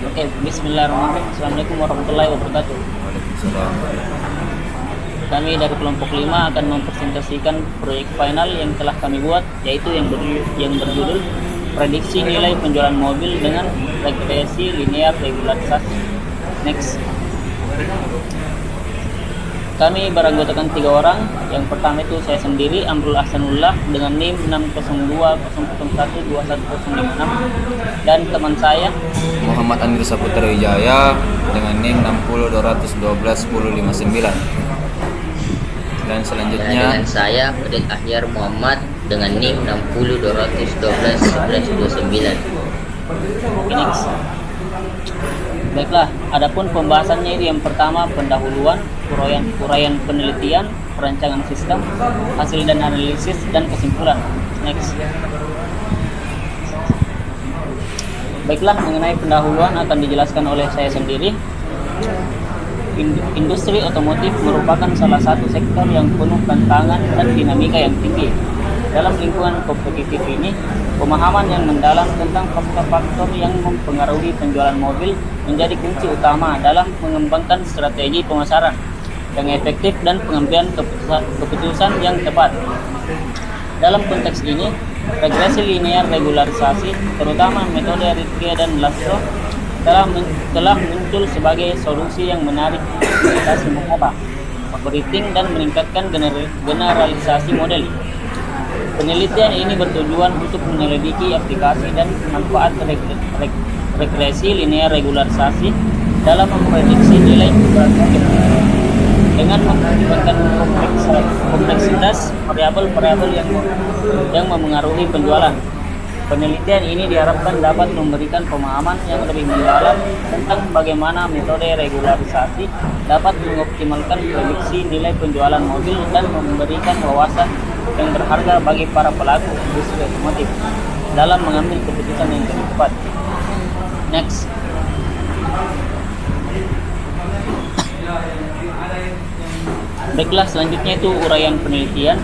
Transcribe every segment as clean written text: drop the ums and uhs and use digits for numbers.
Oke, bismillahirrahmanirrahim. Assalamualaikum warahmatullahi wabarakatuh. Waalaikumsalam. Kami dari kelompok 5 akan mempresentasikan proyek final yang telah kami buat, yaitu yang berjudul Prediksi Nilai Penjualan Mobil dengan Regresi Linear Regularisasi. Next. Kami beranggotakan 3 orang. Yang pertama itu saya sendiri, Amrul Ahsanullah, dengan NIM 60200121056, dan teman saya Muhammad Andir Saputra Wijaya dengan NIM 602121059. Dan selanjutnya Dengan saya Fadil Ahyar Muhammad dengan NIM 602121129. Next. Baiklah, adapun pembahasannya itu yang pertama pendahuluan, uraian penelitian, perancangan sistem, hasil dan analisis, dan kesimpulan. Next. Baiklah, mengenai pendahuluan akan dijelaskan oleh saya sendiri. Industri otomotif merupakan salah satu sektor yang penuh tantangan dan dinamika yang tinggi. Dalam lingkungan kompetitif ini, pemahaman yang mendalam tentang faktor-faktor yang mempengaruhi penjualan mobil menjadi kunci utama dalam mengembangkan strategi pemasaran yang efektif dan pengambilan keputusan yang tepat. Dalam konteks ini, regresi linear regularisasi, terutama metode Ritchie dan Laszlo, telah muncul sebagai solusi yang menarik aplikasi mengubah, operating, dan meningkatkan generalisasi model. Penelitian ini bertujuan untuk menyelidiki aplikasi dan manfaat regresi linear regularisasi dalam memprediksi nilai dengan mempertimbangkan kompleksitas variabel-variabel yang memengaruhi penjualan. Penelitian ini diharapkan dapat memberikan pemahaman yang lebih mendalam tentang bagaimana metode regularisasi dapat mengoptimalkan prediksi nilai penjualan mobil dan memberikan wawasan yang berharga bagi para pelaku industri otomotif dalam mengambil keputusan yang lebih tepat. Next. Baiklah, selanjutnya itu uraian penelitian.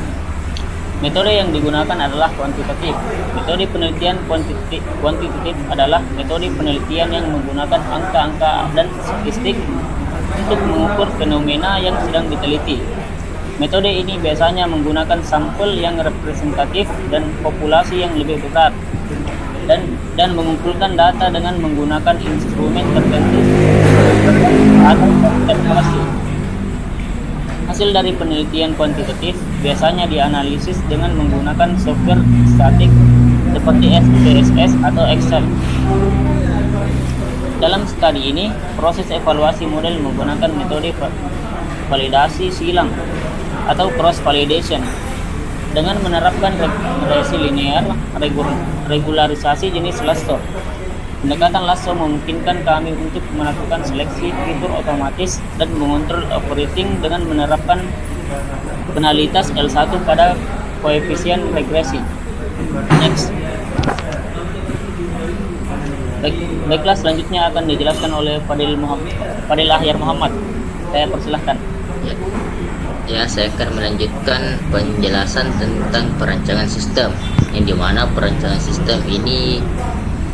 Metode yang digunakan adalah kuantitatif. Metode penelitian kuantitatif adalah metode penelitian yang menggunakan angka-angka dan statistik untuk mengukur fenomena yang sedang diteliti. Metode ini biasanya menggunakan sampel yang representatif dan populasi yang lebih besar, dan mengumpulkan data dengan menggunakan instrumen tertentu atau observasi. Hasil dari penelitian kuantitatif biasanya dianalisis dengan menggunakan software statik seperti SPSS atau Excel. Dalam studi ini, proses evaluasi model menggunakan metode validasi silang atau cross validation dengan menerapkan regresi linear regularisasi jenis Laszlo. Pendekatan Laszlo memungkinkan kami untuk melakukan seleksi fitur otomatis dan mengontrol operating dengan menerapkan penalitas L1 pada koefisien regresi. Next. Baiklah, selanjutnya akan dijelaskan oleh Fadil Ahyar Muhammad. Saya persilahkan. Ya, saya akan melanjutkan penjelasan tentang perancangan sistem, yang dimana perancangan sistem ini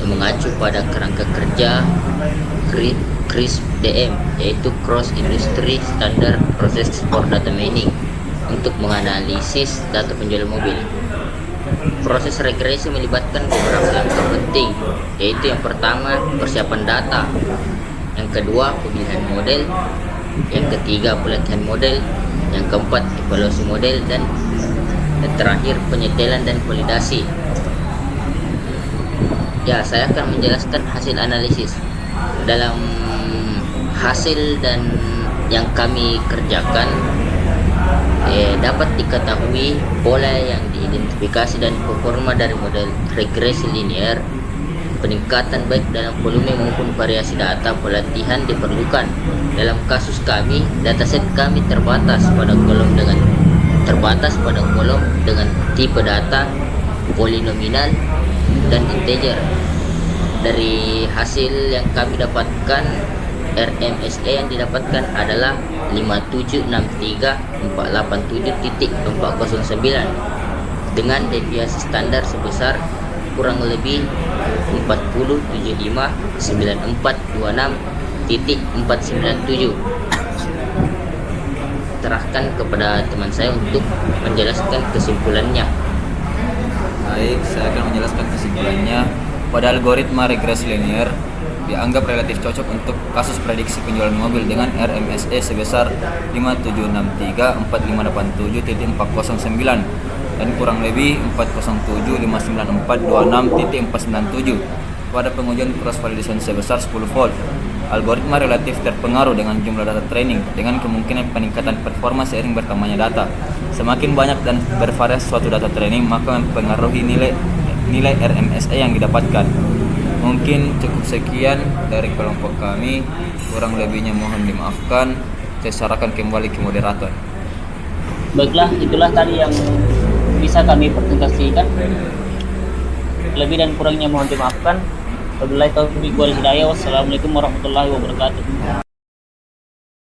mengacu pada kerangka kerja CRISP-DM, yaitu Cross Industry Standard Process for Data Mining, untuk menganalisis data penjualan mobil. Proses regresi melibatkan beberapa langkah penting, yaitu yang pertama persiapan data, yang kedua pemilihan model, yang ketiga pelatihan model, yang keempat evaluasi model, dan terakhir penyetelan dan validasi. Ya, saya akan menjelaskan hasil analisis. Dalam hasil dan yang kami kerjakan, dapat diketahui pola yang diidentifikasi dan performa dari model regresi linear. Peningkatan baik dalam volume maupun variasi data pelatihan diperlukan. Dalam kasus kami, dataset kami terbatas pada kolom dengan tipe data polinomial dan integer. Dari hasil yang kami dapatkan, RMSE yang didapatkan adalah 5763487.409 dengan deviasi standar sebesar kurang lebih 40759426.497. Serahkan kepada teman saya untuk menjelaskan kesimpulannya. Baik, saya akan menjelaskan kesimpulannya. Pada algoritma regres linear dianggap relatif cocok untuk kasus prediksi penjualan mobil dengan RMSE sebesar 57834587.409 dan kurang lebih 407599426.497. Pada pengujian cross validation sebesar 10 volt, algoritma relatif terpengaruh dengan jumlah data training dengan kemungkinan peningkatan performa seiring bertambahnya data. Semakin banyak dan bervariasi suatu data training, maka mempengaruhi nilai RMSE yang didapatkan. Mungkin cukup sekian dari kelompok kami, kurang lebihnya mohon dimaafkan. Saya serahkan kembali ke moderator. Baiklah, itulah tadi yang bisa kami presentasikan. Lebih dan kurangnya mohon dimaafkan. Wabillahi taufiq wal hidayah. Wassalamualaikum warahmatullahi wabarakatuh.